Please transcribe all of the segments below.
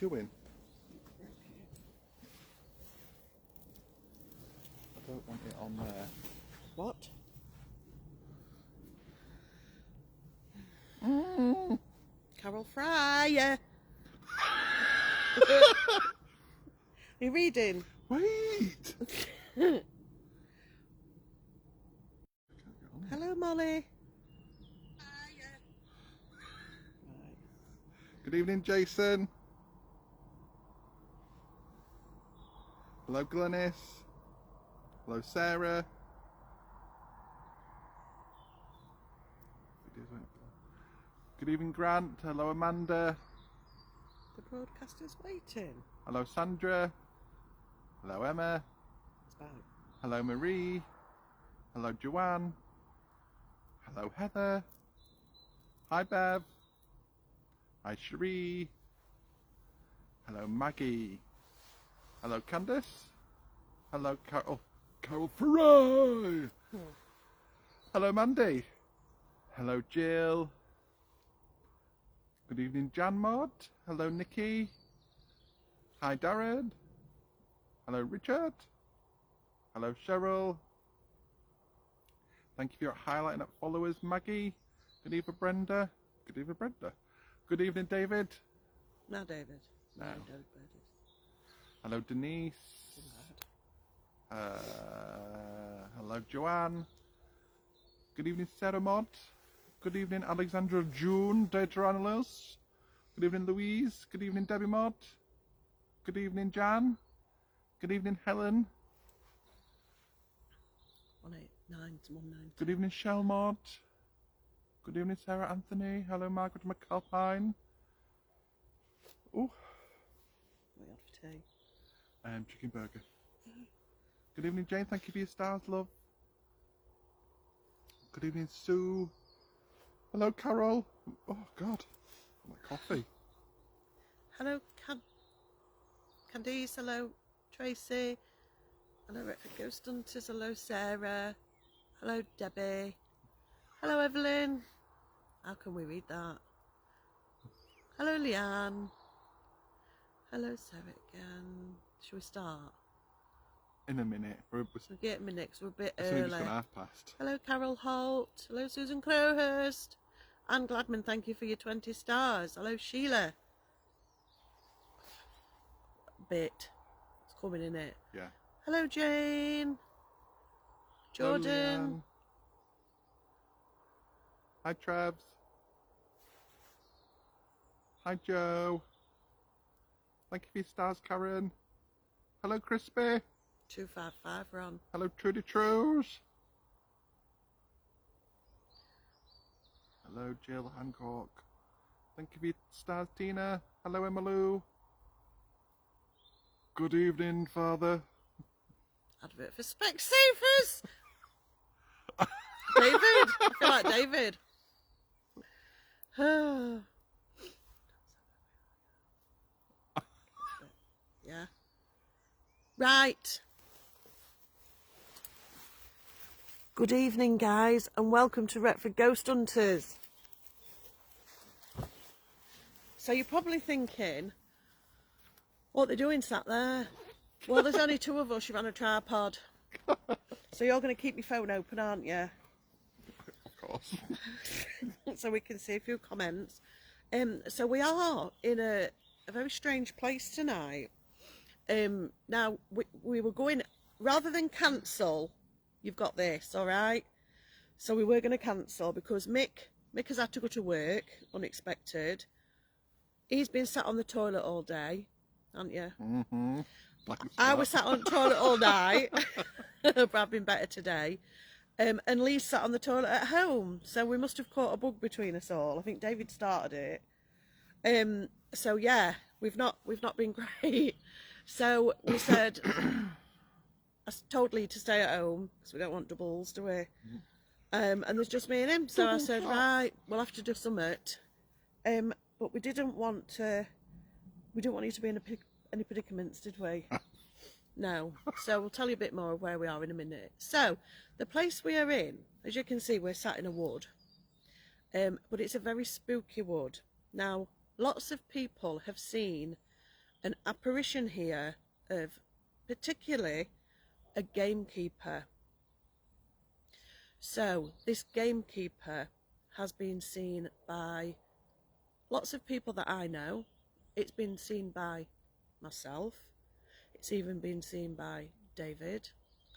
you doing? I don't want it on there. What? Carol Fry. Are you reading? Wait! Hello, Molly. Good evening, Jason. Hello, Glenys. Hello, Sarah. Good evening, Grant. Hello, Amanda. The broadcaster's waiting. Hello, Sandra. Hello, Emma. It's back. Hello, Marie. Hello, Joanne. Hello, Heather. Hi, Bev. Hi, Cherie. Hello, Maggie. Hello, Candice. Hello, Carol Fry. Hello, Mandy. Hello, Jill. Good evening, Jan Mod. Hello, Nikki. Hi, Darren. Hello, Richard. Hello, Cheryl. Thank you for your highlighting up followers, Maggie. Good evening, Brenda. Good evening, Brenda. Good evening, David. No, David. No. David. Hello, Denise. Hello, Joanne. Good evening, Sarah Mod. Good evening, Alexandra June, data analyst. Good evening, Louise. Good evening, Debbie Mod. Good evening, Jan. Good evening, Helen. 189 Good evening, Shell Mod. Good evening, Sarah Anthony. Hello, Margaret McAlpine. Oh. What are you on for tea? Chicken burger. Good evening, Jane. Thank you for your stars, love. Good evening, Sue. Hello, Carol. Oh, God. My coffee. Hello, Candice. Hello, Tracy. Hello, Retford Ghost Hunters. Hello, Sarah. Hello, Debbie. Hello, Evelyn. How can we read that? Hello, Leanne. Hello, Sarah again. Shall we start? In a minute. We'll get a minute because we're a bit It's only early. just gone past. Hello, Carol Holt. Hello, Susan Crowhurst. Anne Gladman, thank you for your 20 stars. Hello, Sheila. Bit. It's coming in it. Yeah. Hello, Jane. Jordan. Hello, hi, Trebs. Hi, Joe. Thank you for your stars, Karen. Hello, Crispy. 255, Ron. Hello, Trudy Trues. Hello, Jill Hancock. Thank you for your stars, Tina. Hello, Emma Lou. Good evening, Father. Advert for Specsavers. David. I feel like David. Yeah. Right. Good evening, guys, and welcome to Retford Ghost Hunters. So you're probably thinking, what they're doing sat there? Well, there's only two of us. You're on a tripod. So you're going to keep your phone open, aren't you? Of course. So we can see a few comments. So we are in a very strange place tonight. Now, we were going, rather than cancel, you've got this, all right? So we were going to cancel because Mick has had to go to work, unexpected. He's been sat on the toilet all day, haven't you? Mm-hmm. I was sat on the toilet all night, but I've been better today. And Lee sat on the toilet at home, so we must have caught a bug between us all. I think David started it. So yeah, we've not been great. So we said, I told Lee to stay at home because we don't want doubles, do we? And there's just me and him. So I said, right, we'll have to do something. But we didn't want you to be in any predicaments, did we? No. So we'll tell you a bit more of where we are in a minute. So the place we are in, as you can see, we're sat in a wood. But it's a very spooky wood. Now, lots of people have seen an apparition here of particularly a gamekeeper. So this gamekeeper has been seen by lots of people that I know. It's been seen by myself. It's even been seen by David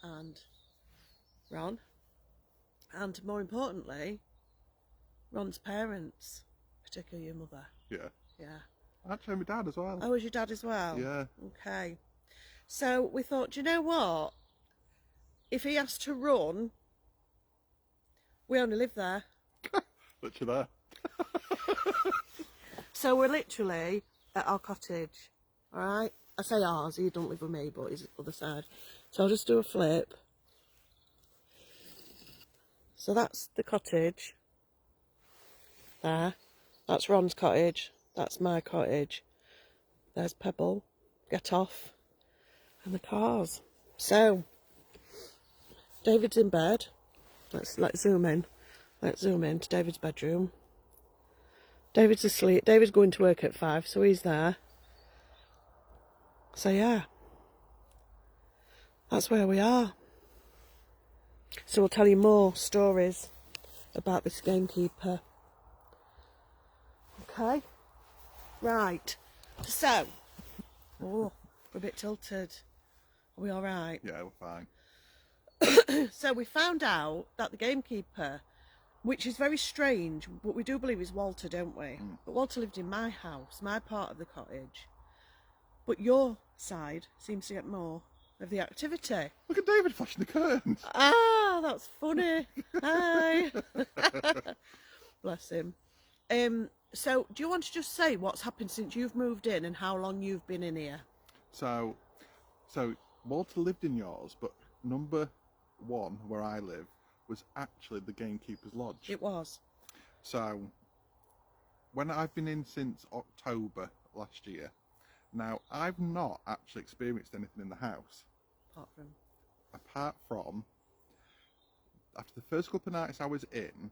and Ron. And more importantly, Ron's parents, particularly your mother. Yeah. Yeah. Actually, my dad as well. Oh, was your dad as well? Yeah. Okay. So we thought, do you know what? If he has to run, we only live there. Literally there. So we're literally at our cottage, all right? I say ours, he don't live with me, but he's the other side. So I'll just do a flip. So that's the cottage. There. That's Ron's cottage. That's my cottage. There's Pebble. Get off. And the cars. So, David's in bed. Let's zoom in. Let's zoom in to David's bedroom. David's asleep. David's going to work at 5, so he's there. So yeah, that's where we are. So we'll tell you more stories about this gamekeeper. Okay, right. So, oh, we're a bit tilted. Are we all right? Yeah, we're fine. So we found out that the gamekeeper, which is very strange, but we do believe is Walter, don't we? But Walter lived in my house, my part of the cottage. But your side seems to get more of the activity. Look at David flashing the curtains. Ah, that's funny. Hi. Bless him. So do you want to just say what's happened since you've moved in and how long you've been in here? So Walter lived in yours, but number 1, where I live, was actually the gamekeeper's lodge. It was. So when I've been in since October last year, now I've not actually experienced anything in the house. Apart from after the first couple of nights I was in,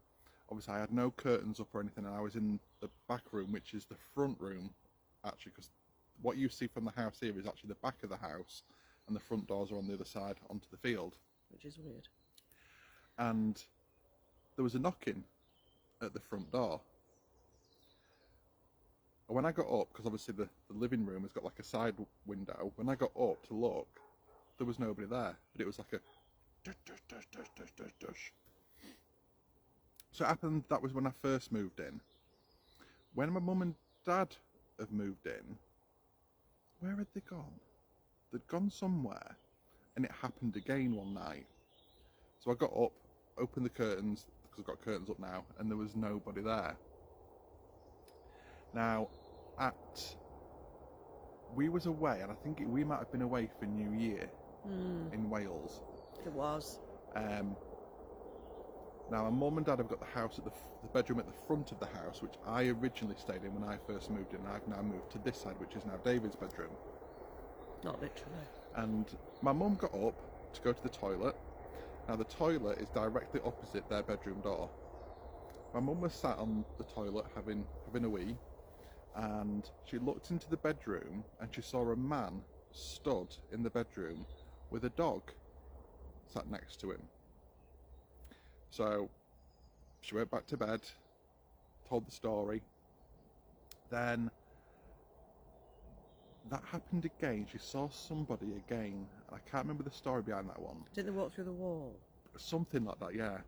obviously I had no curtains up or anything, and I was in the back room, which is the front room actually, because what you see from the house here is actually the back of the house, and the front doors are on the other side onto the field. Which is weird. And there was a knocking at the front door. And when I got up, because obviously the living room has got like a side window, when I got up to look, there was nobody there. But it was like a dush, dush, dush, dush, dush, dush, dush. So it happened, that was when I first moved in. When my mum and dad have moved in, where had they gone? They'd gone somewhere, and it happened again one night. So I got up, opened the curtains, because I've got curtains up now, and there was nobody there. Now, we was away, and I think we might have been away for New Year in Wales. It was. Now, my mum and dad have got the house at the bedroom at the front of the house, which I originally stayed in when I first moved in, and I've now moved to this side, which is now David's bedroom. Not literally. And my mum got up to go to the toilet. Now, the toilet is directly opposite their bedroom door. My mum was sat on the toilet having a wee, and she looked into the bedroom and she saw a man stood in the bedroom with a dog sat next to him. So she went back to bed, told the story. Then that happened again. She saw somebody again. I can't remember the story behind that one. Didn't they walk through the wall? Something like that, yeah.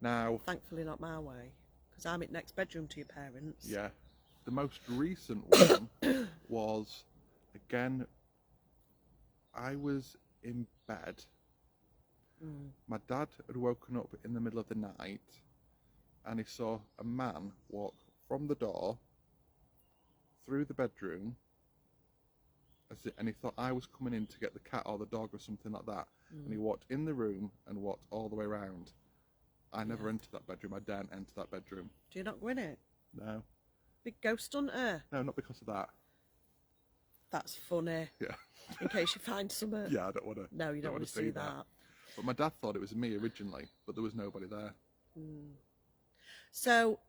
Now, thankfully not my way, because I'm in next bedroom to your parents. Yeah. The most recent one was, again, I was in bed. My dad had woken up in the middle of the night, and he saw a man walk from the door through the bedroom, and he thought I was coming in to get the cat or the dog or something like that. And he walked in the room and walked all the way around. I never entered that bedroom. I daren't enter that bedroom. Do you not go in it? No. Big ghost hunter. No, not because of that. That's funny. Yeah. In case you find something. Yeah, I don't want to. No, you don't want to see that. But my dad thought it was me originally, but there was nobody there. So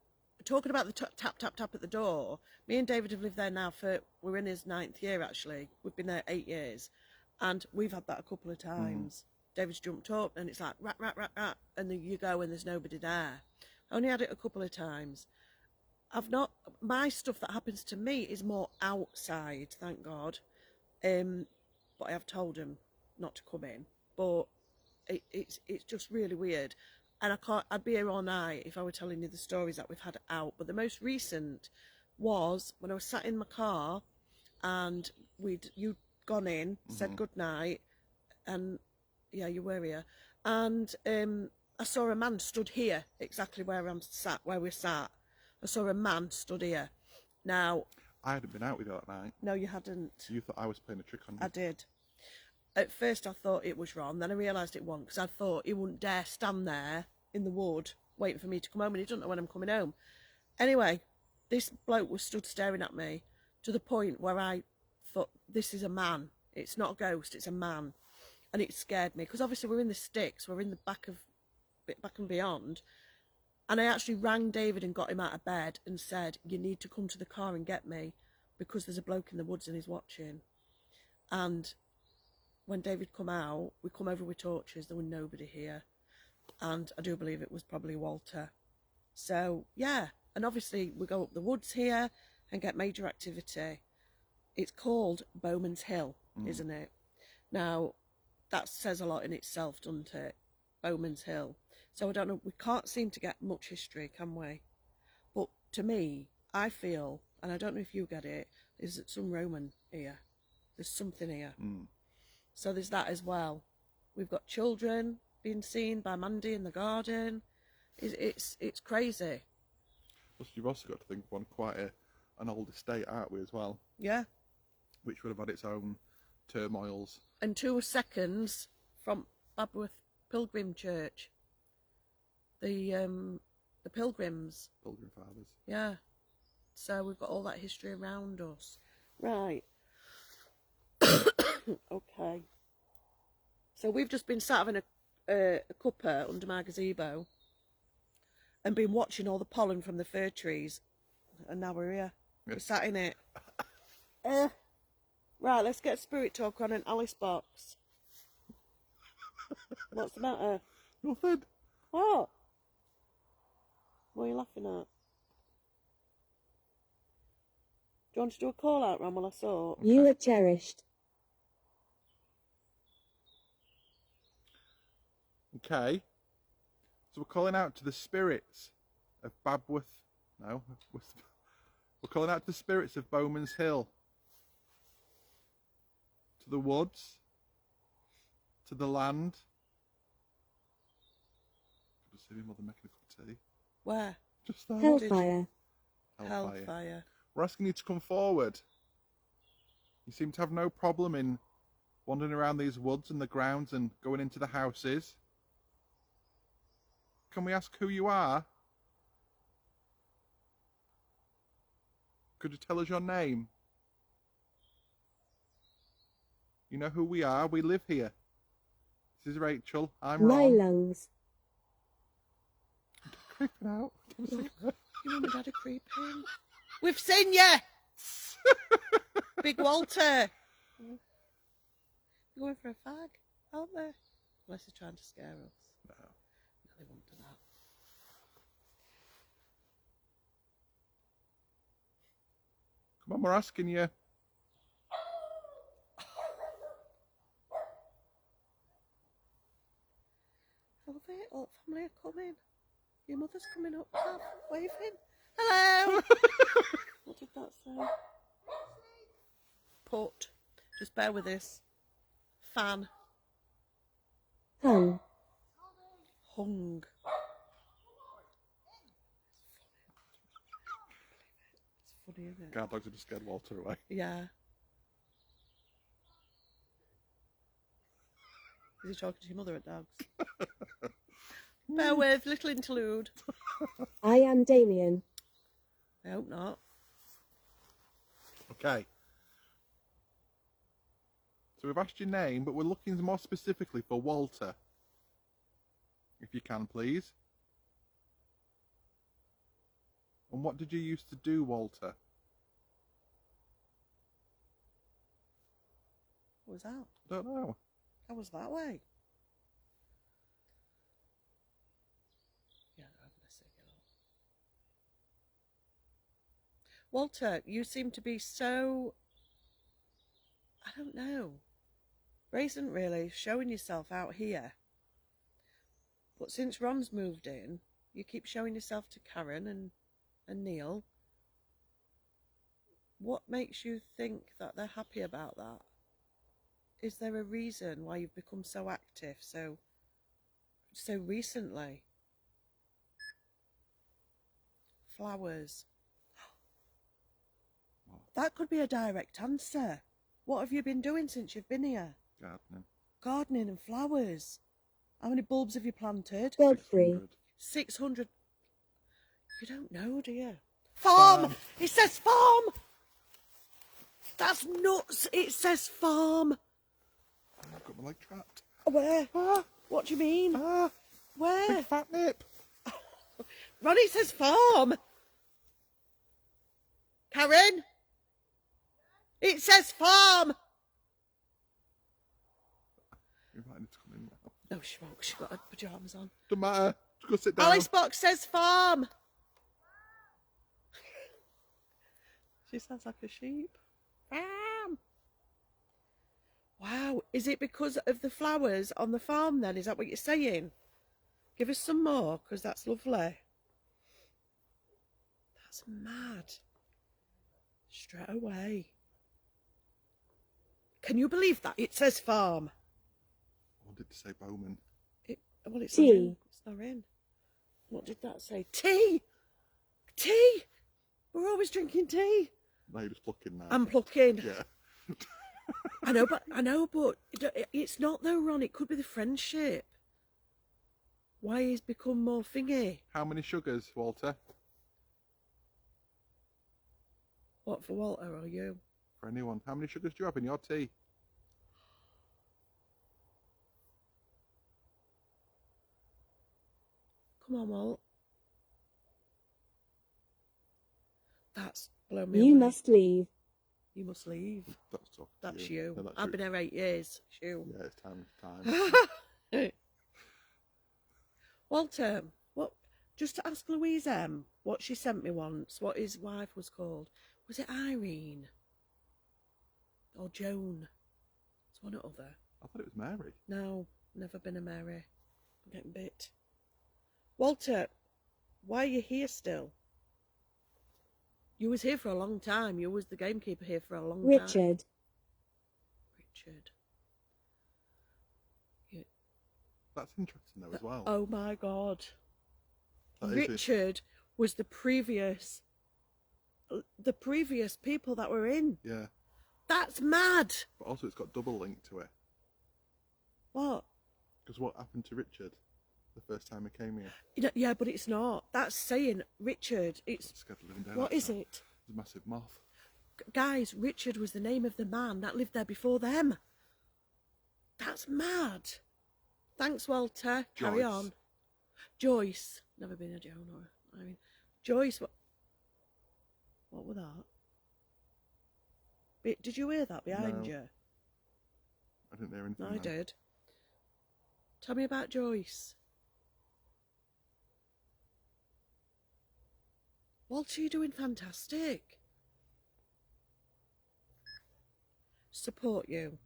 talking about the tap, tap, tap at the door, me and David have lived there now we're in his 9th year actually. We've been there 8 years. And we've had that a couple of times. David's jumped up and it's like, rat, rat, rat, rat. And then you go and there's nobody there. I only had it a couple of times. My stuff that happens to me is more outside, thank God. But I have told him not to come in. But it's just really weird. And I'd be here all night if I were telling you the stories that we've had out. But the most recent was when I was sat in my car and you'd gone in, said good night, and yeah, you were here. And I saw a man stood here, exactly where we're sat. I saw a man stood here. Now, I hadn't been out with you that night. No, you hadn't. You thought I was playing a trick on you. I did. At first I thought it was wrong, then I realised it wasn't, because I thought he wouldn't dare stand there in the wood waiting for me to come home, and he doesn't know when I'm coming home. Anyway, this bloke was stood staring at me to the point where I thought, this is a man. It's not a ghost, it's a man. And it scared me, because obviously we're in the sticks, we're in the back and beyond. And I actually rang David and got him out of bed and said, you need to come to the car and get me, because there's a bloke in the woods and he's watching. And when David come out, we come over with torches, there was nobody here. And I do believe it was probably Walter. So, yeah. And obviously we go up the woods here and get major activity. It's called Bowman's Hill, isn't it? Now, that says a lot in itself, doesn't it? Bowman's Hill. So I don't know, we can't seem to get much history, can we? But to me, I feel, and I don't know if you get it, is that some Roman here. There's something here. So there's that as well. We've got children being seen by Mandy in the garden. It's crazy. Plus, you've also got to think we're on quite an old estate, aren't we, as well? Yeah. Which would have had its own turmoils. And 2 seconds from Babworth Pilgrim Church. The Pilgrims. Pilgrim Fathers. Yeah. So we've got all that history around us. Right. Okay. So we've just been sat having a cuppa under my gazebo and been watching all the pollen from the fir trees. And now we're here. We're sat in it. Right, let's get Spirit Talk on an Alice box. What's the matter? Nothing. What? What are you laughing at? Do you want to do a call out, Ram, while I saw? You are cherished. Okay. So we're calling out to the spirits of Babworth. No, we're calling out to the spirits of Bowman's Hill. To the woods. To the land. Could have seen your mother making a cup of tea. Where? Just there. Hellfire. Hellfire. We're asking you to come forward. You seem to have no problem in wandering around these woods and the grounds and going into the houses. Can we ask who you are? Could you tell us your name? You know who we are. We live here. This is Rachel. I'm My Ron. lungs. Creeping out. Look, your mum and dad are creeping. We've seen you! Big Walter! They're going for a fag, aren't they? Unless they're trying to scare us. No. No, they won't do that. Come on, we're asking you. Oh, all family are coming. Your mother's coming up, Tab, waving. Hello! What did that say? Put. Just bear with this. Fan. Hung. Hung. It's funny, isn't it? Guard dogs have just scared Walter away. Yeah. Is he talking to your mother at dogs? Bear with, little interlude. I am Damien. I hope not. Okay. So we've asked your name, but we're looking more specifically for Walter. If you can, please. And what did you used to do, Walter? What was that? I don't know. I was that way. Yeah, I'm gonna say it all. Walter, you seem to be so, I don't know, brazen really, showing yourself out here. But since Ron's moved in, you keep showing yourself to Karen and Neil. What makes you think that they're happy about that? Is there a reason why you've become so active so recently? Flowers. What? That could be a direct answer. What have you been doing since you've been here? Gardening. Gardening and flowers. How many bulbs have you planted? Godfrey. 600. 600. You don't know, do you? Farm! Farm. It says farm! That's nuts! It says farm! I've got my leg trapped. Where? Ah, What do you mean? ah, Where? big fat nip. Ronnie says farm! Karen? It says farm! You might need to come in now. No, she won't. She's got her pyjamas on. Don't matter. Just go sit down. Alice Box says farm! She sounds like a sheep. Farm! Wow, is it because of the flowers on the farm then? Is that what you're saying? Give us some more, because that's lovely. That's mad. Straight away. Can you believe that? It says farm. I wanted to say Bowman. Well, it's Tea. not in. It's not in. What did that say? Tea! Tea! We're always drinking tea. Now you're just plucking now. I'm plucking. Yeah. I know, but it's not though, Ron. It could be the friendship. Why he's become more thingy. How many sugars, Walter? What, for Walter or you? For anyone. How many sugars do you have in your tea? Come on, Walt. That's blown me You away. must leave. You must leave. That's talking to That's you. Yeah, that's I've you. been here 8 years. It's you. Yeah, it's time. Walter, what? Just to ask Louise M. what she sent me once, what his wife was called. Was it Irene? Or Joan? It's one or other. I thought it was Mary. No, never been a Mary. I'm getting bit. Walter, why are you here still? You was here for a long time. You was the gamekeeper here for a long time. Richard. Richard. That's interesting though as well. Oh my God. That is Richard was the previous people that were in. Yeah. That's mad. But also it's got double link to it. What? Because what happened to Richard the first time he came here? Yeah, but it's not. That's saying Richard. It's I'm scared of living down. what is it? It's a massive moth. Guys, Richard was the name of the man that lived there before them. That's mad. Thanks, Walter. Carry Joyce. on. Joyce. Never been a Joan or Irene. Joyce, what was that? Did you hear that behind No. you? I didn't hear anything. I did. Tell me about Joyce. Walter, you're doing fantastic. Support you.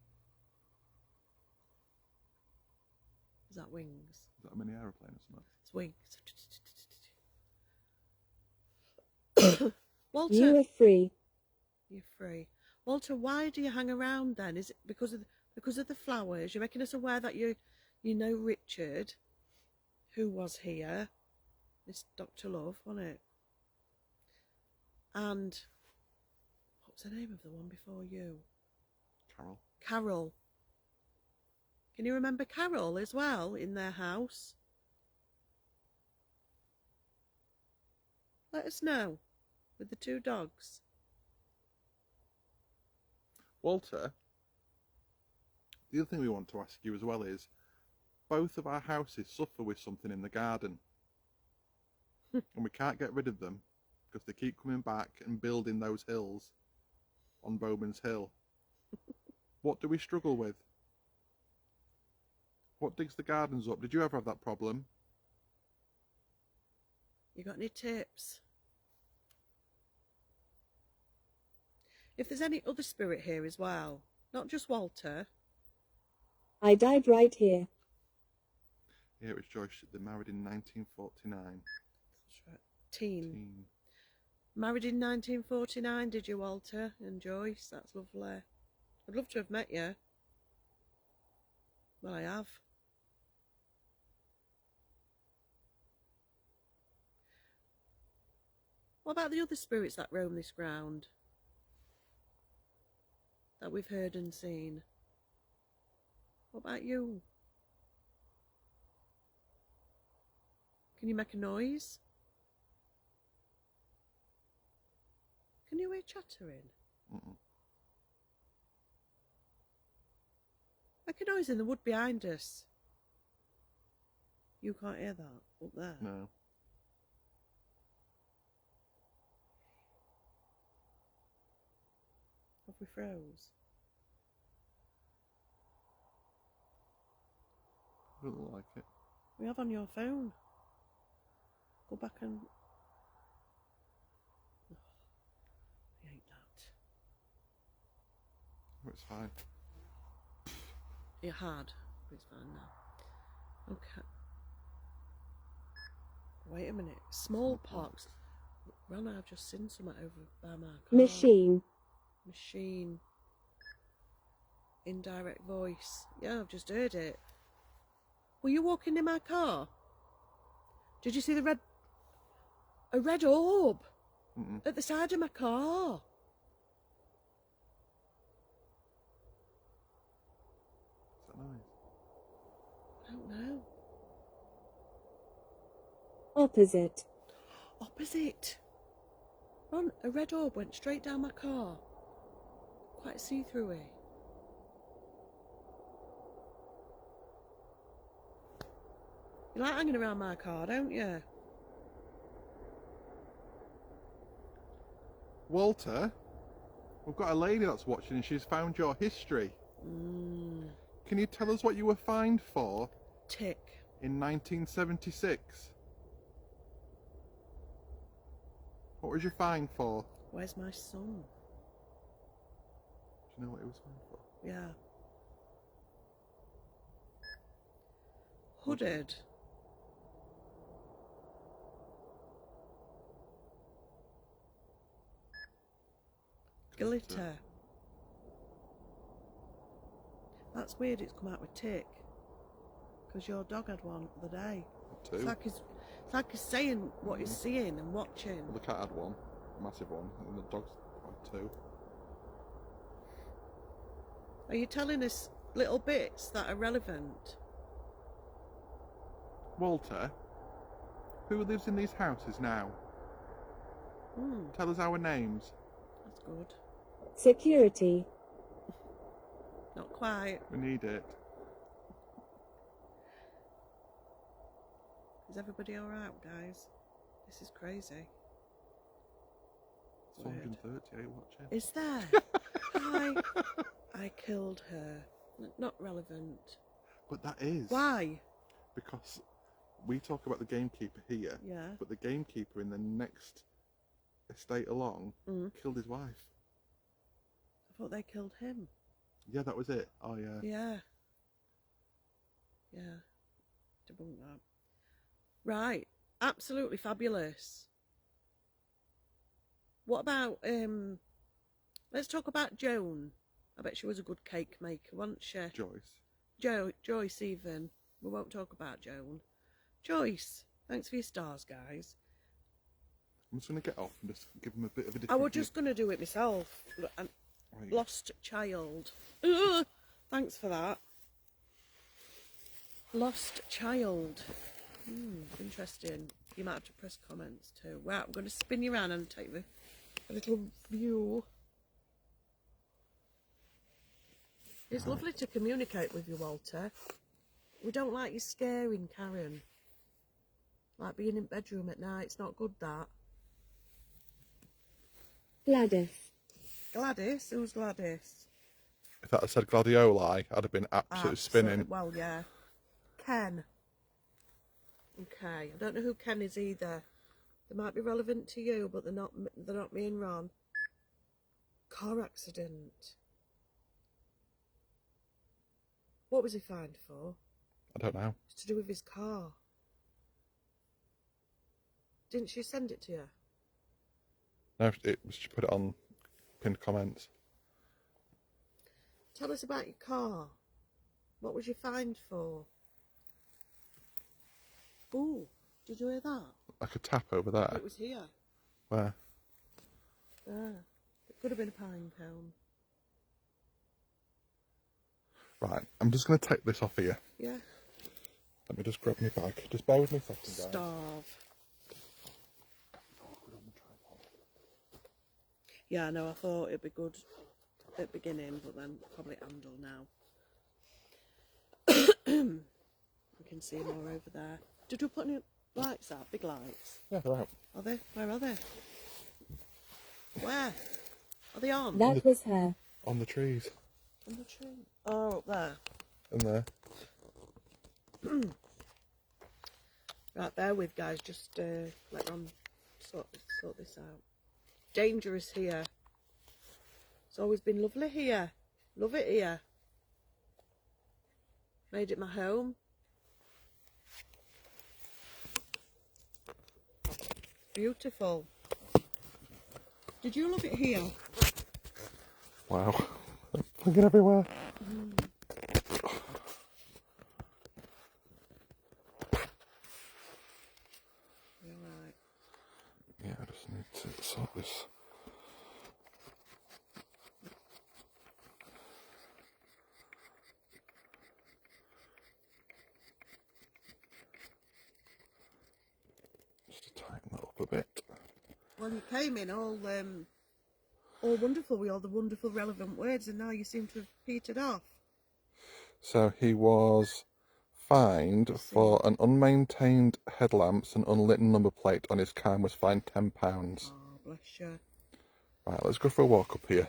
Is that wings? Is that a mini aeroplane or something? It's wings. Walter, You are free. you're free. Walter, why do you hang around then? Is it because of the flowers? You're making us aware that you know Richard, who was here. This Dr. Love, wasn't it? And what was the name of the one before you? Carol. Carol. Can you remember Carol as well in their house? Let us know with the 2 dogs. Walter, the other thing we want to ask you as well is, both of our houses suffer with something in the garden. And we can't get rid of them because they keep coming back and building those hills on Bowman's Hill. What do we struggle with? What digs the gardens up? Did you ever have that problem? You got any tips? If there's any other spirit here as well, not just Walter. I died right here. Yeah, it was Joyce. They married in 1949. That's right. Teen. Married in 1949, did you, Walter and Joyce? That's lovely. I'd love to have met you. Well, I have. What about the other spirits that roam this ground? That we've heard and seen? What about you? Can you make a noise? Can you hear chattering? Mm-mm. Make a noise in the wood behind us. You can't hear that up there. No. Have we froze? Doesn't look like it. We have on your phone. Go back and... Oh, I hate that. Oh, it's fine. It had, but it's fine now. Okay. Wait a minute. Smallpox. Rana, I've just seen something over by my car. Machine. Machine. Indirect voice. Yeah, I've just heard it. Were you walking in my car? Did you see the red... A red orb? Mm-mm. At the side of my car. What's that noise? I don't know. Opposite. Opposite. Ron, a red orb went straight down my car. Quite see-through-y. You like hanging around my car, don't you? Walter, we've got a lady that's watching and she's found your history. Can you tell us what you were fined for Tick. in 1976? What was your fine for? Where's my son? Do you know what it was fined for? Yeah. Hooded. Glitter. That's weird it's come out with tick. Because your dog had one the other day. Two. It's like he's saying what he's seeing and watching. The cat had one, a massive one, and the dog's had two. Are you telling us little bits that are relevant? Walter, who lives in these houses now? Tell us our names. That's good. Security. Not quite. We need it. Is everybody alright, guys? This is crazy. It's 438 watching. Is there? I killed her. Not relevant. But that is. Why? Because we talk about the gamekeeper here, Yeah. but the gamekeeper in the next estate along killed his wife. I thought they killed him. Yeah, that was it. Oh, yeah. Yeah. Yeah. Debunk that. Right. Absolutely fabulous. What about, let's talk about Joan. I bet she was a good cake maker, wasn't she? Joyce. Joyce even. We won't talk about Joan. Joyce, thanks for your stars, guys. I'm just going to get off and just give him a bit of a I different was just going to do it myself. Right. Lost child. Ugh, thanks for that. Lost child. Interesting. You might have to press comments too. Right, I'm going to spin you around and take a little view. It's lovely to communicate with you, Walter. We don't like you scaring Karen. Like being in bedroom at night. It's not good, that. Gladys. Gladys? Who's Gladys? If that had said gladioli, I'd have been absolutely spinning. Well, yeah. Ken. Okay, I don't know who Ken is either. They might be relevant to you, but they're not me and Ron. Car accident. What was he fined for? I don't know. It's to do with his car. Didn't she send it to you? No, she put it on pinned comments. Tell us about your car. What was you fined for? Ooh, did you hear that? Like a tap over there. It was here. Where? There. It could have been a pine cone. Right, I'm just going to take this off here. Yeah. Let me just grab my bag. Just bear with me a second, guys. Starve. Yeah, no, I thought it'd be good at the beginning, but then probably handle now. We can see more over there. Did we put any lights out? Big lights? Yeah, they're out. Are they? Where are they? Where? Are they on? That was her. On the trees. On the tree. Oh, up there. In there. Right, bear with, guys. Just let Ron sort this out. Dangerous here. It's always been lovely here. Love it here. Made it my home. Beautiful. Did you love it here? Wow. Flicking everywhere. You're right. Yeah, I just need to sort this. Just to tighten that up a bit. Well, you came in all wonderful with all the wonderful relevant words, and now you seem to have petered off. So he was fined for an unmaintained headlamps and unlit number plate on his car and was fined £10. Oh, bless you. Right, let's go for a walk up here.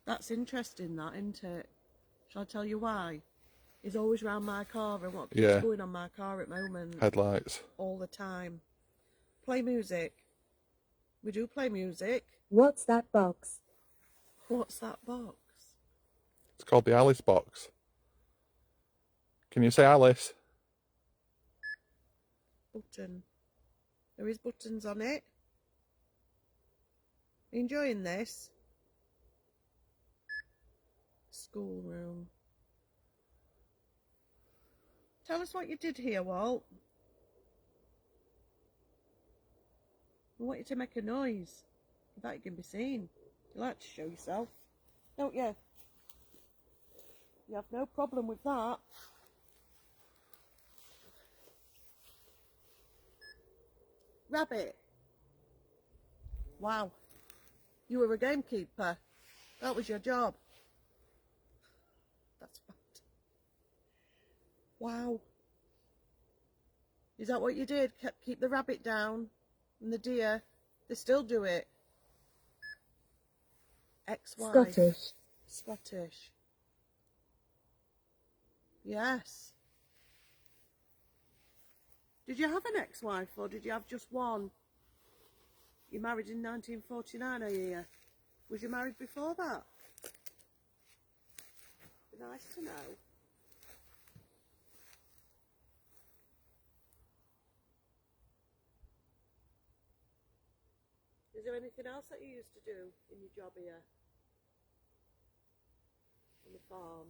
That's interesting, that, isn't it? Shall I tell you why? He's always round my car and what keeps going on my car at the moment. Headlights. All the time. Play music. We do play music. What's that box? What's that box? It's called the Alice box. Can you say Alice? Button. There is buttons on it. Are you enjoying this? Schoolroom. Tell us what you did here, Walt. I want you to make a noise. That can be seen. You like to show yourself, don't you? You have no problem with that. Rabbit. Wow. You were a gamekeeper. That was your job. That's bad. Wow. Is that what you did? Keep the rabbit down and the deer? They still do it. Ex-wife. Scottish. Scottish. Yes. Did you have an ex-wife or did you have just one? You married in 1949, I hear. Was you married before that? Be nice to know. Is there anything else that you used to do in your job here? On the farm?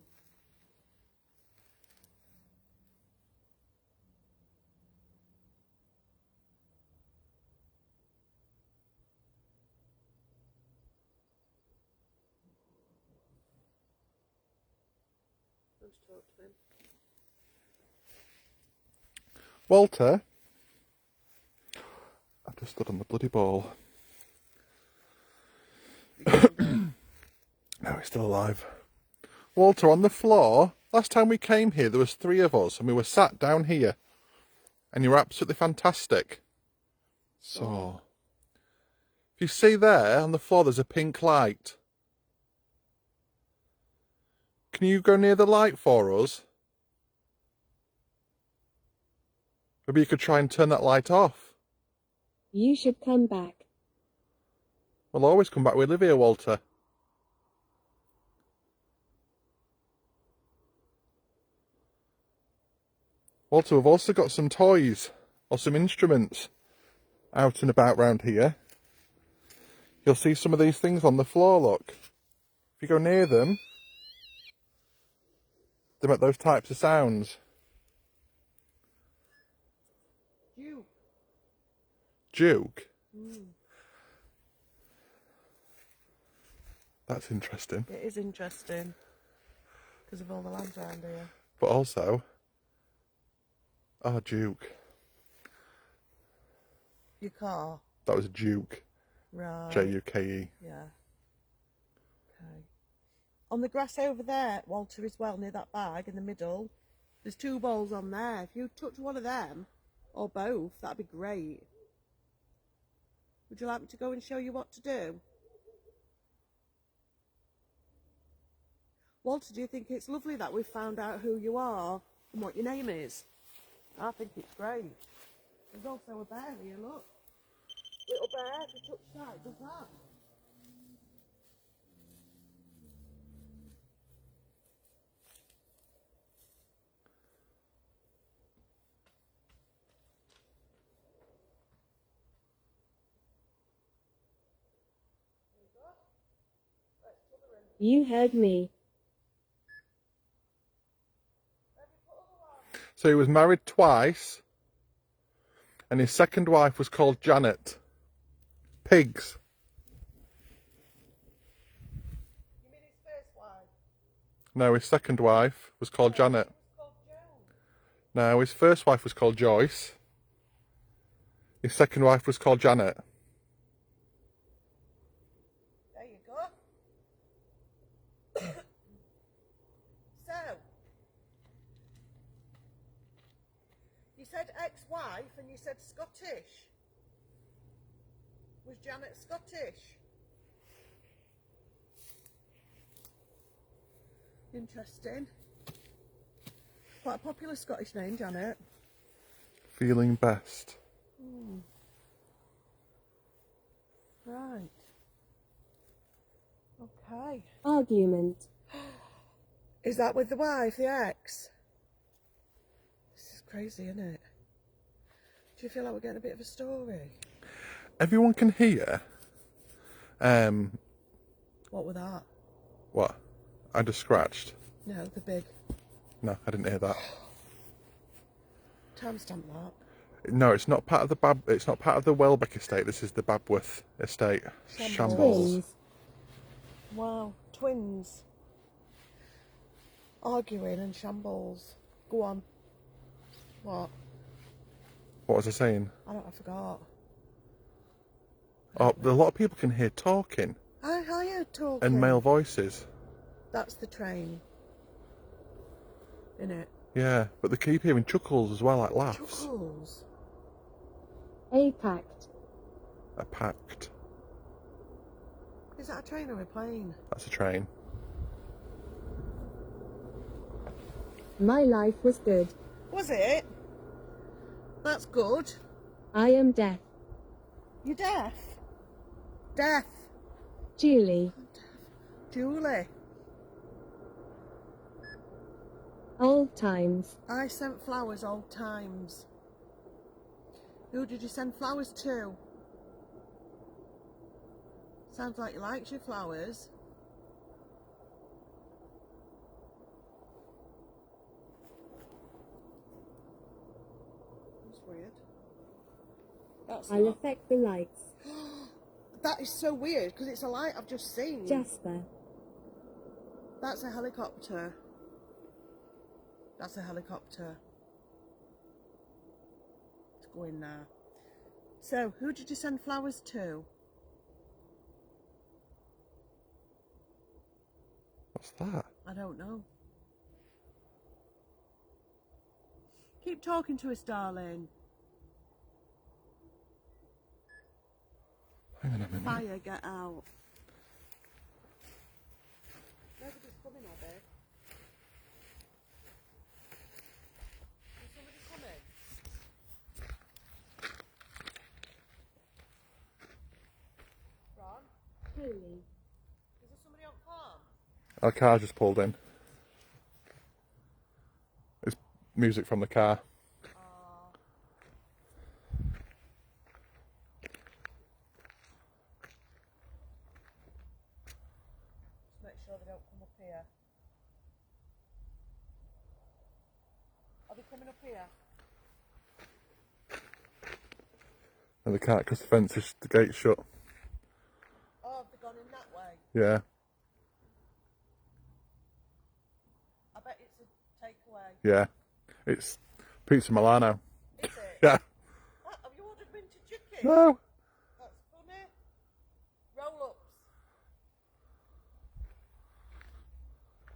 Let's talk to him. Walter? I've just stood on the bloody ball. No, he's still alive. Walter, on the floor. Last time we came here, there was 3 of us, and we were sat down here. And you were absolutely fantastic. So, If you see there on the floor, there's a pink light. Can you go near the light for us? Maybe you could try and turn that light off. You should come back. We'll always come back. We live here, Walter. Walter, we've also got some toys or some instruments out and about round here. You'll see some of these things on the floor, look. If you go near them, they make those types of sounds. Duke. Duke? That's interesting. It is interesting. Because of all the lands around here. But also, Duke. Your car. That was Duke. Right. J-U-K-E. Yeah. Okay. On the grass over there, Walter, as well, near that bag in the middle, there's 2 balls on there. If you touch one of them, or both, that'd be great. Would you like me to go and show you what to do? Walter, do you think it's lovely that we've found out who you are and what your name is? I think it's great. There's also a bear here, look. Little bear, if you touch that, does that. You heard me. So he was married twice, and his second wife was called Janet. Pigs. You mean his first wife? No, his second wife was called Janet. It was called Joan. No, his first wife was called Joyce. His second wife was called Janet. There you go. So, you said ex-wife and you said Scottish. Was Janet Scottish? Interesting. Quite a popular Scottish name, Janet. Feeling best. Right. Okay. Argument. Is that with the wife, the ex? This is crazy, isn't it? Do you feel like we're getting a bit of a story? Everyone can hear. What with that? What? I just scratched. No, the big. No, I didn't hear that. Timestamp that. No, it's not part of the It's not part of the Welbeck estate. This is the Babworth estate. Shambles. Twins. Wow, twins. Arguing and shambles. Go on. What? What was I saying? I forgot. Oh, a lot of people can hear talking I heard talking. and male voices. That's the train. Innit? Yeah, but they keep hearing chuckles as well, like laughs. Chuckles. A pact. A pact. Is that a train or a plane? That's a train. My life was good. Was it? That's good. I am deaf. You're deaf. Deaf. Julie. Julie. Old times. I sent flowers old times. Who did you send flowers to? Sounds like you liked your flowers. That's weird. That's I'll not. affect the lights. That is so weird because it's a light I've just seen. Jasper. That's a helicopter. That's a helicopter. Let's go in there. So, who did you send flowers to? What's that? I don't know. Keep talking to us, darling. Hang on a minute. Fire, get out. Nobody's coming, are they? Is somebody coming? Ron? Holy. Is there somebody on farm? Our car just pulled in. It's music from the car. Oh. Just make sure they don't come up here. Are they coming up here? And they can't because the fence is, the gate's shut. Oh, have they gone in that way? Yeah. I bet it's a takeaway. Yeah. It's Pizza Milano. Is it? Yeah. What, have you ordered minted chicken? No. That's funny. Roll-ups.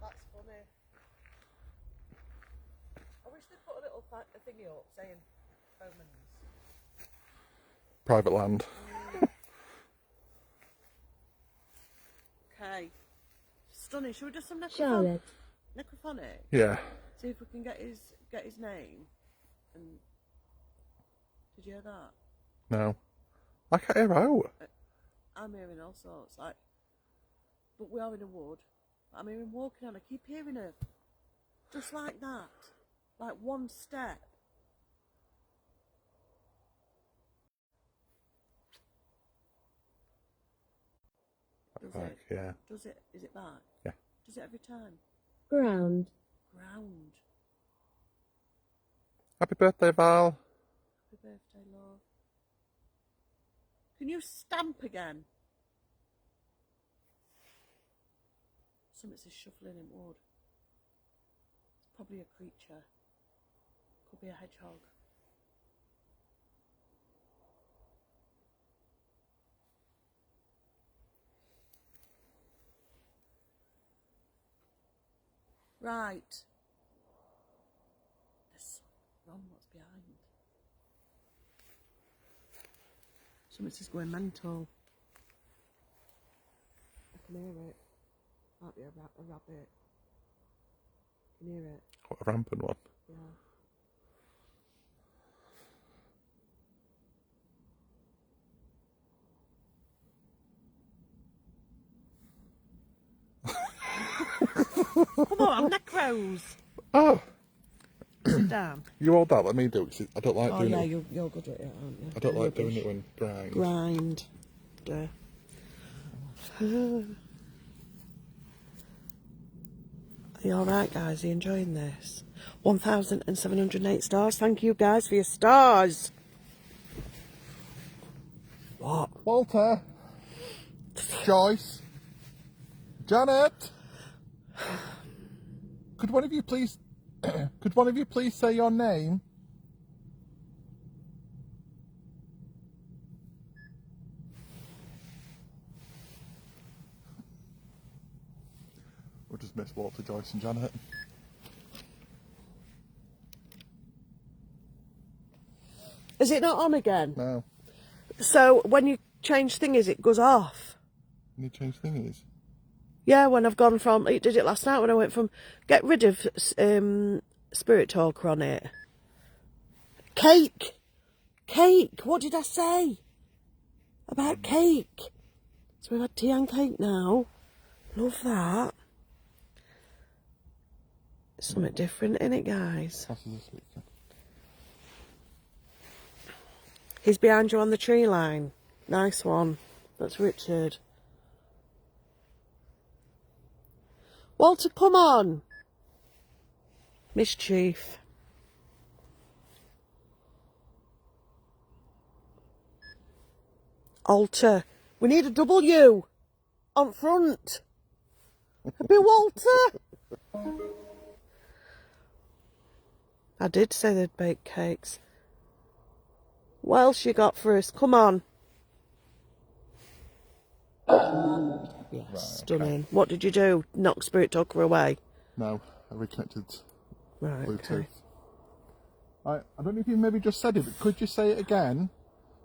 That's funny. I wish they'd put a little thingy up saying Bowman's. Private land. Okay. Stunning. Should we do some Charlotte. necrophonic? Yeah. See if we can get his name. And did you hear that? No. I can't hear out. I'm hearing all sorts. Like, but we are in a wood. I'm hearing walking on. I keep hearing her. Just like that. Like one step. Does Back, it? yeah. Does it? Is it back? Yeah. Does it every time? Ground. Ground. Happy birthday, Val. Happy birthday, love. Can you stamp again? Something's just shuffling in wood. It's probably a creature. Could be a hedgehog. Right. There's wrong what's behind. Something's just going mental. I can hear it. Might be a rabbit. Can you hear it? What a rampant one. Yeah. Come on, necros. Oh, Sit down. you hold that. Let me do it. 'Cause I don't like Oh doing yeah, it. you're good at it, aren't you? I don't like doing Rubbish. it when grind. Grind. Duh. Are you alright, guys? Are you enjoying this? 1,708 stars. Thank you, guys, for your stars. What? Walter. Joyce. Janet. Could one of you please? Could one of you please say your name? We'll just miss Walter, Joyce, and Janet. Is it not on again? No. So when you change thingies, it goes off. Any change thingies? Yeah, when I've gone from, it did it last night when I went from, get rid of Spirit Talker on it. Cake! Cake! What did I say? About cake. So we've had tea and cake now. Love that. Something different, innit, guys? Passes this weekend. He's behind you on the tree line. Nice one. That's Richard. Walter, come on. Mischief. Alter. We need a W on front. Happy Walter. I did say they'd bake cakes. What else you got for us? Come on. Yes, Right, stunning. okay. What did you do? Knock Spirit Talker away? No, I reconnected Right, Bluetooth. okay. I don't know if you maybe just said it, but could you say it again?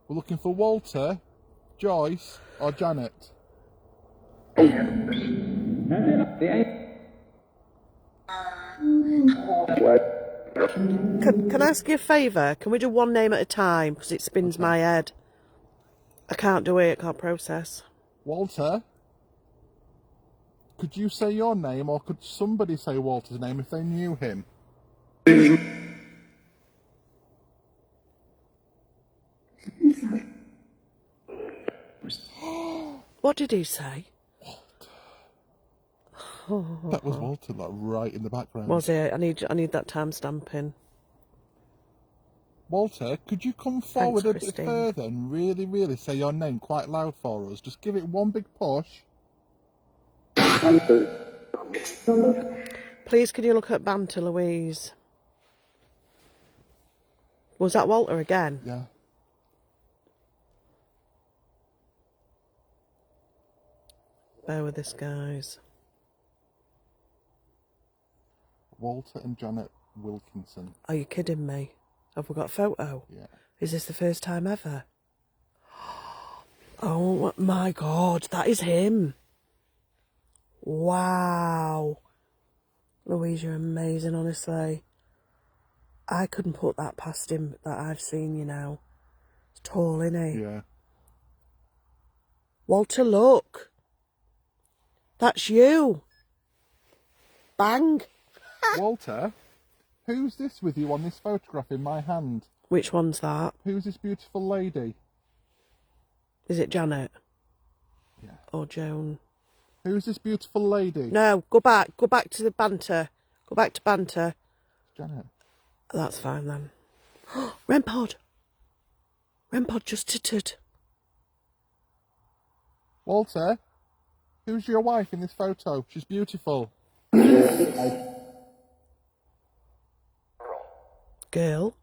We're looking for Walter, Joyce or Janet? Can I ask you a favour? Can we do one name at a time? Because it spins my head. I can't do it, I can't process. Walter, could you say your name, or could somebody say Walter's name if they knew him? What did he say? That was Walter, like right in the background. Was it? I need that time stamping. Walter, could you come forward Thanks, a bit Christine. further and really, really say your name quite loud for us? Just give it one big push. Please, can you look at banter, Louise? Was that Walter again? Yeah. Bear with us, guys. Walter and Janet Wilkinson. Are you kidding me? Have we got a photo? Yeah. Is this the first time ever? Oh my God, that is him. Wow. Louise, you're amazing, honestly. I couldn't put that past him that I've seen you now. He's tall, isn't he? Yeah. Walter, look. That's you. Bang. Walter, who's this with you on this photograph in my hand? Which one's that? Who's this beautiful lady? Is it Janet? Yeah. Or Joan? Who's this beautiful lady? No, go back. Go back to the banter. Go back to banter. Janet. That's fine then. Rempod. Rempod just tittered. Walter, who's your wife in this photo? She's beautiful. Girl.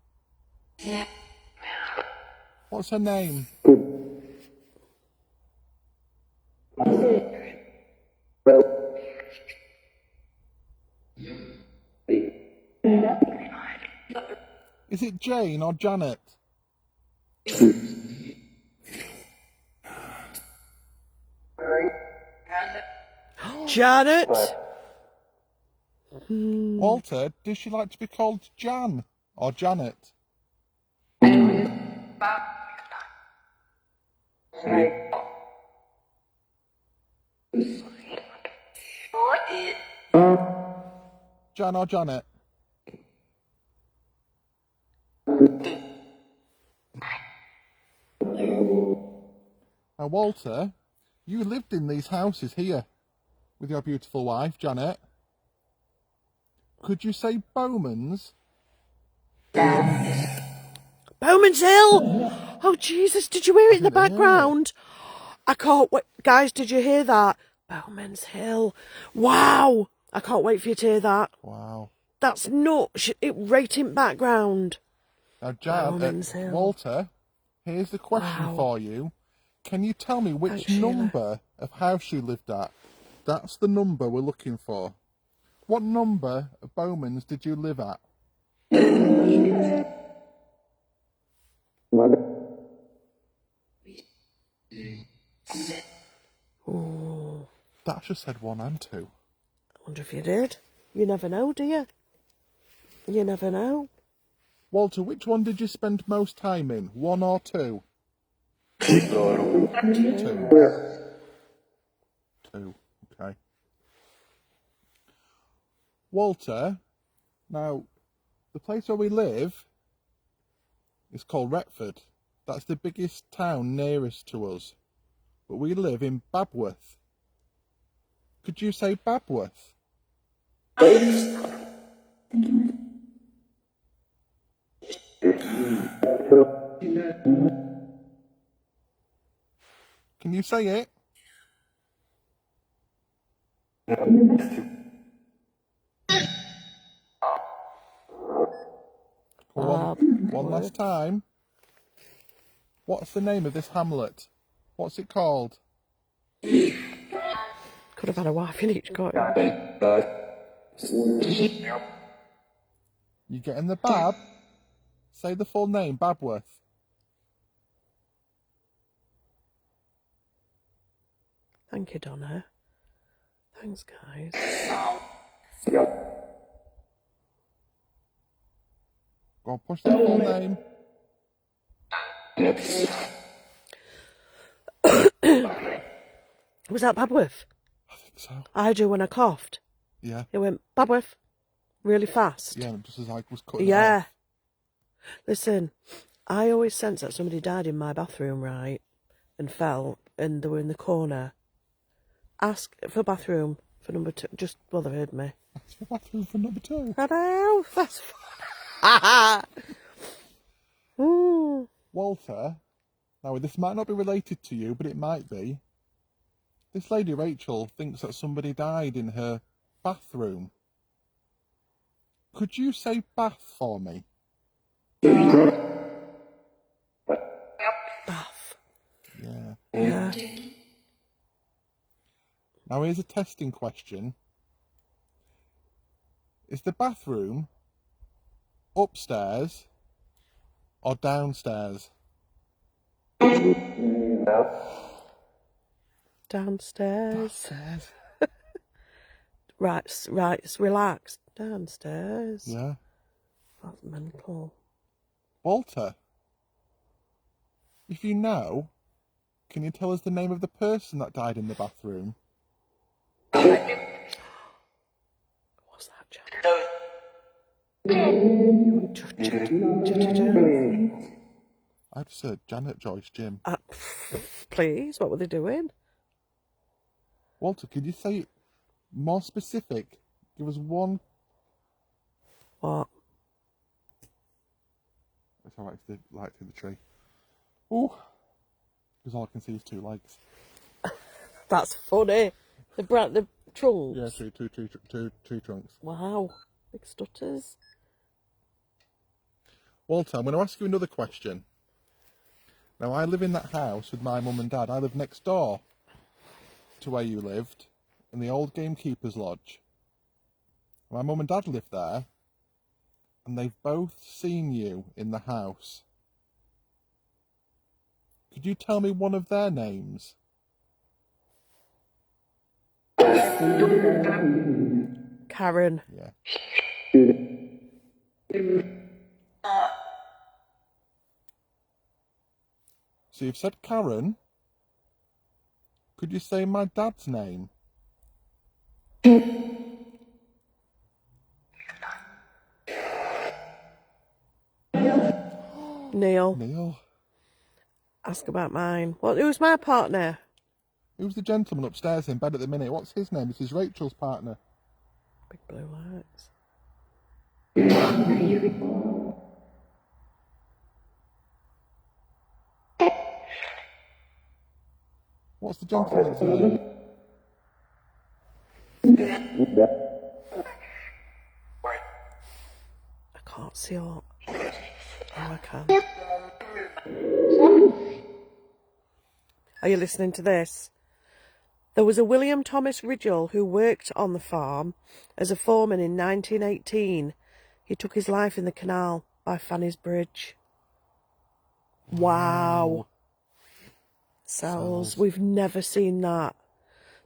What's her name? Is it Jane or Janet? Janet. Walter, does she like to be called Jan or Janet? Jan or Janet? Now, Walter, you lived in these houses here with your beautiful wife, Janet. Could you say Bowman's? Bowman's Hill. Oh, Jesus. Did you hear it in the background? I can't wait. Guys, did you hear that? Bowman's Hill. Wow. I can't wait for you to hear that. Wow. That's nuts. It right in background. Now, Bowman's Hill. Walter, here's the question for you. Can you tell me which Thanks, number of house you lived at? That's the number we're looking for. What number of Bowman's did you live at? Ooh. That just said 1 and 2. I wonder if you did. You never know, do you? You never know. Walter, which one did you spend most time in? 1 or 2? 2. 2. Okay. Walter, now, the place where we live is called Retford. That's the biggest town nearest to us. But we live in Babworth. Could you say Babworth? Can you say it? One last time. What's the name of this hamlet? What's it called? Could have had a wife in each cottage. You getting the Bab? Say the full name, Babworth. Thank you, Donna. Thanks, guys. Go on, push the full name. Was that Babworth? I think so. I do when I coughed. Yeah. It went Babworth really fast. Yeah, just as I was cutting it Yeah. off. Listen, I always sense that somebody died in my bathroom, right? And fell, and they were in the corner. Ask for bathroom for number 2. Just, well, they heard me. That's the bathroom for number 2. I know. That's fun. Walter, now this might not be related to you, but it might be. This lady Rachel thinks that somebody died in her bathroom. Could you say bath for me? Bath. Yeah. Yeah. Now here's a testing question. Is the bathroom upstairs or downstairs? Downstairs. Right, relax. Downstairs. Yeah. That's mental. Walter, if you know, can you tell us the name of the person that died in the bathroom? What's that, Janet? I just said Janet, Joyce, Jim. Please, what were they doing? Walter, could you say more specific? Give us one. What? It's alright, it's the light through the tree. Oh, because all I can see is 2 legs. That's funny. The trunks. Yeah, two tree trunks. Wow, big stutters. Walter, I'm going to ask you another question. Now, I live in that house with my mum and dad. I live next door to where you lived, in the old gamekeeper's lodge. My mum and dad live there, and they've both seen you in the house. Could you tell me one of their names? Karen. Yeah. So you've said Karen. Could you say my dad's name? Neil. Neil. Ask about mine. Who's my partner? Who's the gentleman upstairs in bed at the minute? What's his name? This is Rachel's partner. Big blue lights. What's the gentleman's name? I can't see all. Oh, I can. Are you listening to this? There was a William Thomas Ridgell who worked on the farm as a foreman in 1918. He took his life in the canal by Fanny's Bridge. Wow. Cells. We've never seen that.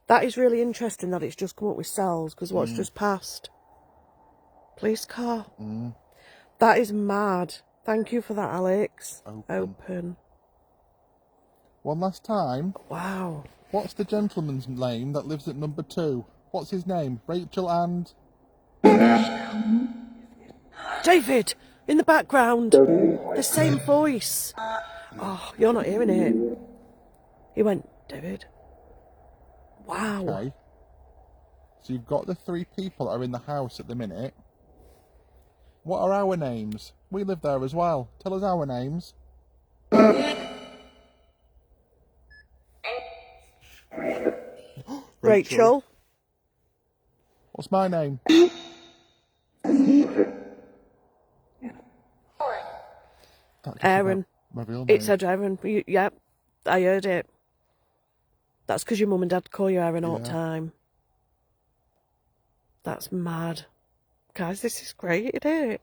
That is really interesting that it's just come up with cells, because what's just passed? Police car. That is mad. Thank you for that, Alex. Open. One last time. Wow. What's the gentleman's name that lives at number 2? What's his name? Rachel and... David! In the background! The same voice! Oh, you're not hearing it. He went, David. Wow. Okay. So you've got the 3 people that are in the house at the minute. What are our names? We live there as well. Tell us our names. Rachel. What's my name? Aaron. My real name. It said Aaron. Yep, I heard it. That's because your mum and dad call you Aaron all the time. That's mad. Guys, this is great, isn't it?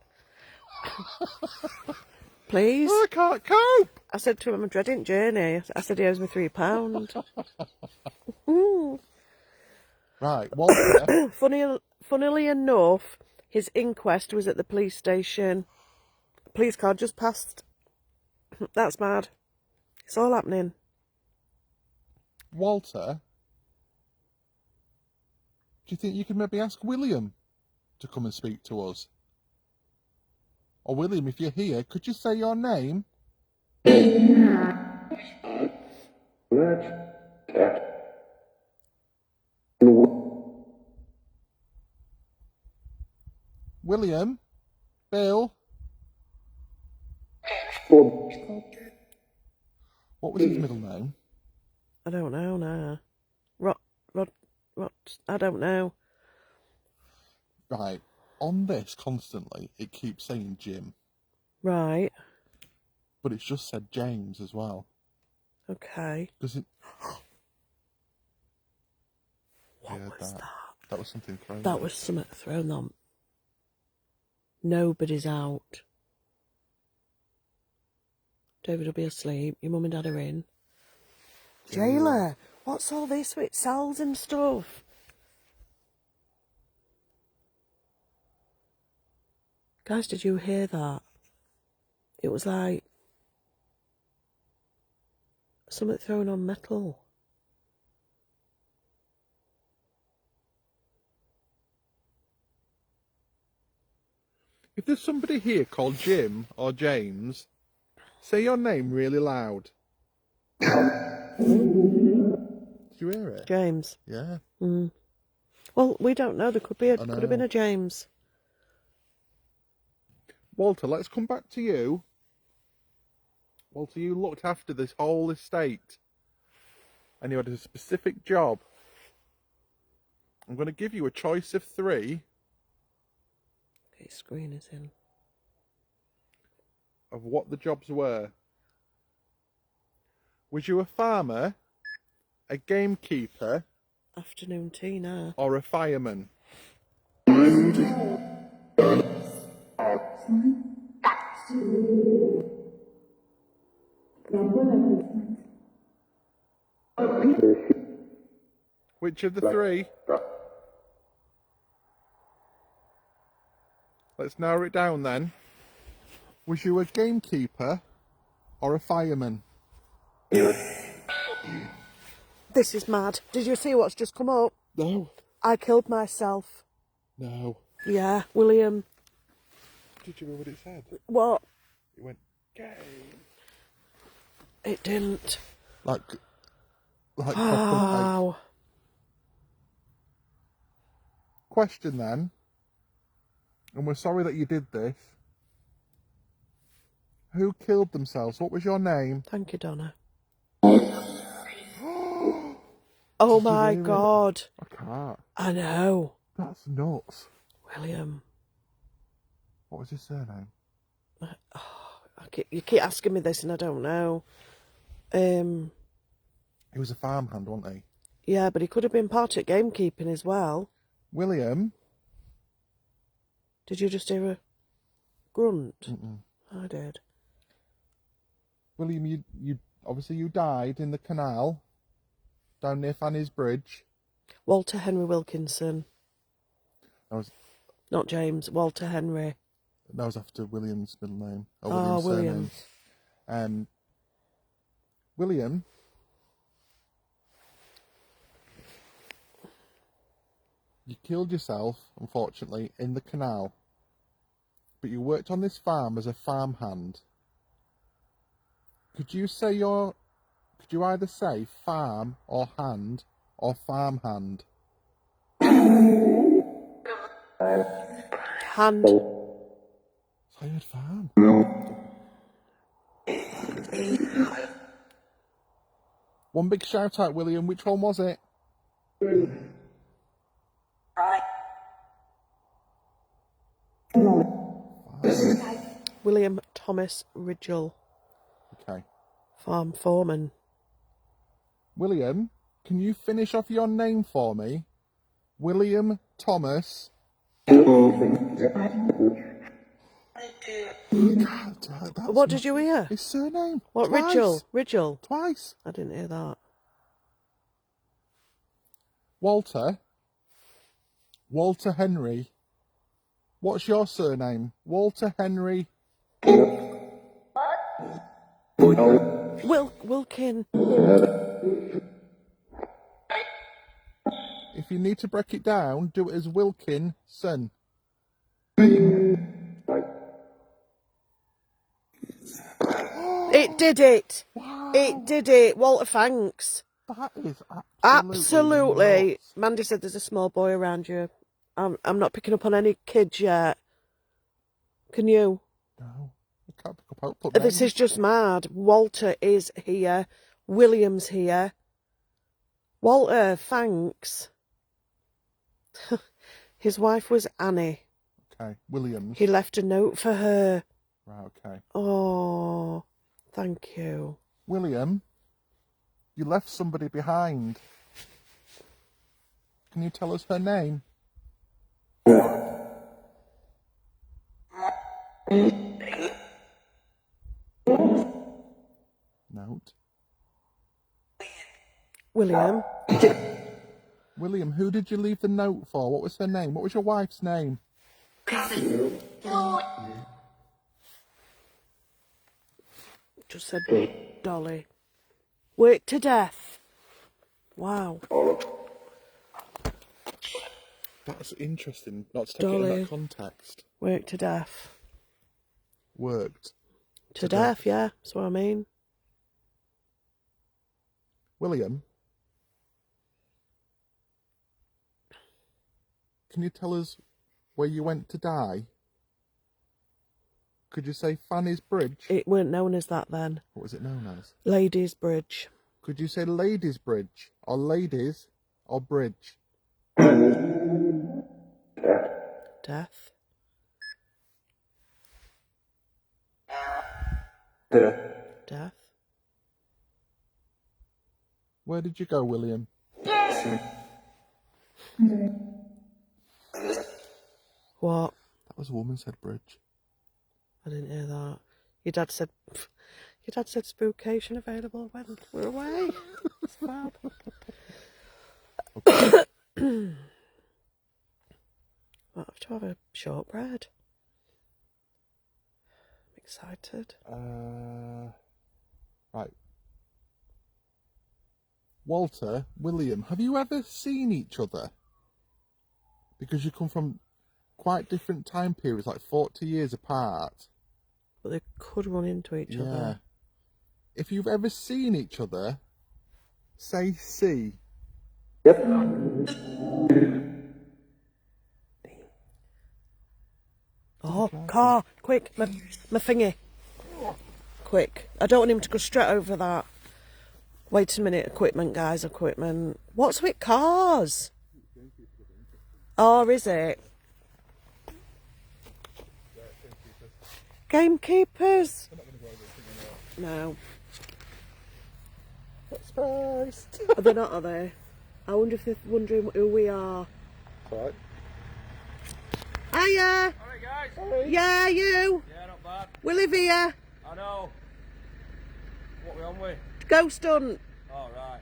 please. I can't cope. I said to him, I'm dreading journey. I said he owes me £3. Right, Walter. Funnily enough, his inquest was at the police station. Police car just passed. That's mad. It's all happening. Walter, do you think you could maybe ask William to come and speak to us? Or William, if you're here, could you say your name? William? Bill? What was his middle name? I don't know now. Rod, I don't know. Right, on this constantly, it keeps saying Jim. Right. But it's just said James as well. Okay. Does it... What was that? That was something thrown. That was something thrown on. Nobody's out. David will be asleep. Your mum and dad are in. Jailer, what's all this with cells and stuff? Guys, did you hear that? It was like something thrown on metal. If there's somebody here called Jim or James, say your name really loud. Did you hear it? James. Yeah. Mm. Well, we don't know. There could be could have been a James. Walter, let's come back to you. Walter, you looked after this whole estate and you had a specific job. I'm going to give you a choice of 3. Okay, screen is in. Of what the jobs were. Was you a farmer, a gamekeeper, Afternoon tea now. or a fireman? Which of the 3? Let's narrow it down then. Was you a gamekeeper or a fireman? This is mad. Did you see what's just come up? No. I killed myself. No. Yeah, William. Did you hear what it said? What? It went, game. It didn't. Like Wow. Question then, and we're sorry that you did this. Who killed themselves? What was your name? Thank you, Donna. Oh my God. I can't. I know. That's nuts. William. What was his surname? You keep asking me this and I don't know. He was a farmhand, wasn't he? Yeah, but he could have been part at gamekeeping as well. William? Did you just hear a grunt? Mm-mm. I did. William, you obviously you died in the canal down near Fanny's Bridge. Walter Henry Wilkinson. That Not James, Walter Henry. was after William's middle name. Or Oh, William's William. surname. William, you killed yourself, unfortunately, in the canal. But you worked on this farm as a farmhand. Could you either say farm or hand or farmhand? Hand. I heard farm. One big shout out, William. Which one was it? William Thomas Ridgell. Okay. Farm foreman. William, can you finish off your name for me? William Thomas. God, that's What did you hear? his surname. What, Twice. Ridgel? Ridgel? Twice. I didn't hear that. Walter. Walter Henry. What's your surname? Walter Henry. Wilkin. If you need to break it down, do it as Wilkinson. It did it. Wow. It did it. Walter, thanks. That is Absolutely. nuts. Mandy said there's a small boy around you. I'm not picking up on any kids yet. Can you? No, I can't pick up output. This is just mad. Walter is here. William's here. Walter, thanks. His wife was Annie. Okay, Williams. He left a note for her. Right, okay. Oh, thank you. William, you left somebody behind. Can you tell us her name? Note. William. William, who did you leave the note for? What was her name? What was your wife's name? Just said Dolly. Worked to death. Wow. That's interesting. Not to take it in Dolly. that context. Worked to death. Worked. To death, yeah. That's what I mean. William, can you tell us where you went to die? Could you say Fanny's Bridge? It weren't known as that then. What was it known as? Ladies' Bridge. Could you say Ladies Bridge? Or Ladies? Or Bridge? Death. Death. Where did you go, William? What? That was a woman said bridge. I didn't hear that. Your dad said spookation available when we're away. It's fab. Might have to have a shortbread. I'm excited. Right. Walter, William, have you ever seen each other? Because you come from quite different time periods, like 40 years apart. But they could run into each other. If you've ever seen each other, say C. Yep. Oh, car! Quick! My thingy! Quick! I don't want him to go straight over that. Wait a minute, equipment, guys, equipment. What's with cars? Oh, is it? Gamekeepers? No. Surprise! Are they not, are they? I wonder if they're wondering who we are. Right. Hiya! Alright guys. Sorry. Yeah, you! Yeah, not bad. We live here. I know. What we on with? Ghost hunt. Alright.